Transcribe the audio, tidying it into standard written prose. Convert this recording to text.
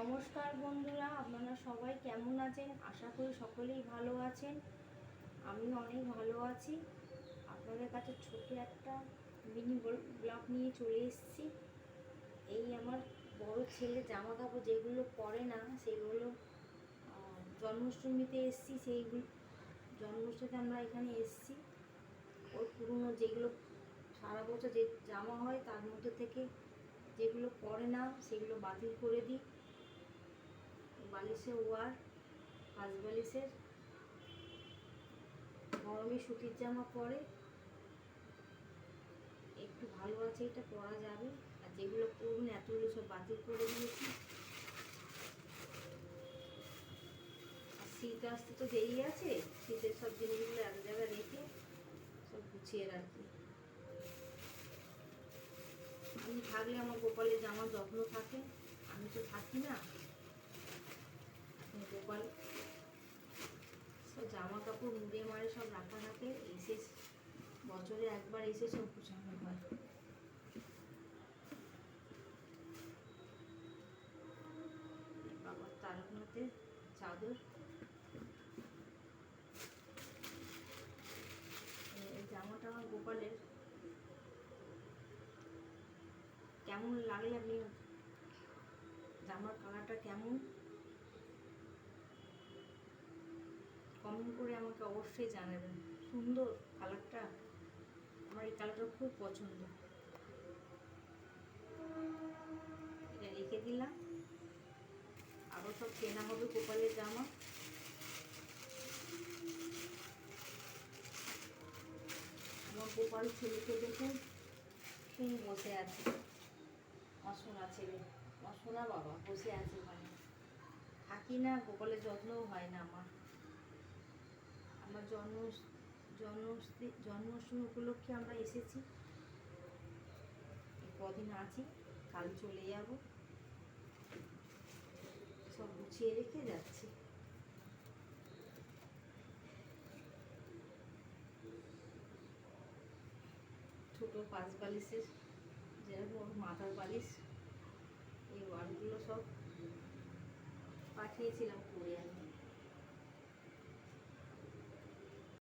নমস্কার বন্ধুরা, আপনারা সবাই কেমন আছেন? আশা করি সকলেই ভালো আছেন। আমি অনেক ভালো আছি। আপনাদের কাছে ছোট একটা মিনি ব্লগ নিয়ে চলে এসেছি। এই আমার বড় ছেলে জামা কাপড় যেগুলো পরে না সেগুলো জন্মাষ্টমীতে এসেছি। সেইগুলো জন্মাষ্টমীতে আমরা এখানে এসেছি। ওর পুরনো যেগুলো সারা বছর যে জামা হয় তার মধ্যে থেকে যেগুলো পরে না সেগুলো বাতিল করে দিই। বালিশের ওয়ার, হাঁস বালিশের গরমে সুতির জামা পরে একটু ভালো আছে, এটা পরা যাবে। আর যেগুলো পুরনো এতগুলো সব বাতিল করে দিয়েছি। আর শীত আসতে তো দেরি আছে, শীতের সব জিনিসগুলো এক জায়গায় রেখে সব গুছিয়ে রাখি। আমি থাকলে আমার গোপালের জামা যত্ন থাকে, আমি তো থাকি না। গোপাল সব জামা কাপড় মুড়ে মারে সব রাখা থাকে, এসে বছরে একবার এসে সব গুছানো হয়। বাবার তারকনাথের চাদর, এই জামাটা আমার গোপালের। কেমন লাগলে আপনি জামার কালারটা কেমন কমেন্ট করে আমাকে অবশ্যই জানাবেন। সুন্দর কালারটা, আমার এই কালারটা খুব পছন্দ। এটা রেখে দিলাম, আরও সব কেনা হবে গোপালের জামা। আমার গোপাল ছেলেকে দেখুন শুনে বসে আছে, অসোনা ছেলে, অসোনা বাবা বসে আছে ওখানে। থাকি না, গোপালের যত্নও হয় না আমার। আমার জন্মাষ্টমী উপলক্ষে আমরা এসেছি, কদিন আছি, কাল চলে যাব। সব গুছিয়ে রেখে যাচ্ছি। ছোট পাঁচ বালিশের যেরকম মাথার বালিশ, এই ওয়ারগুলো সব পাঠিয়েছিলাম করে আমি।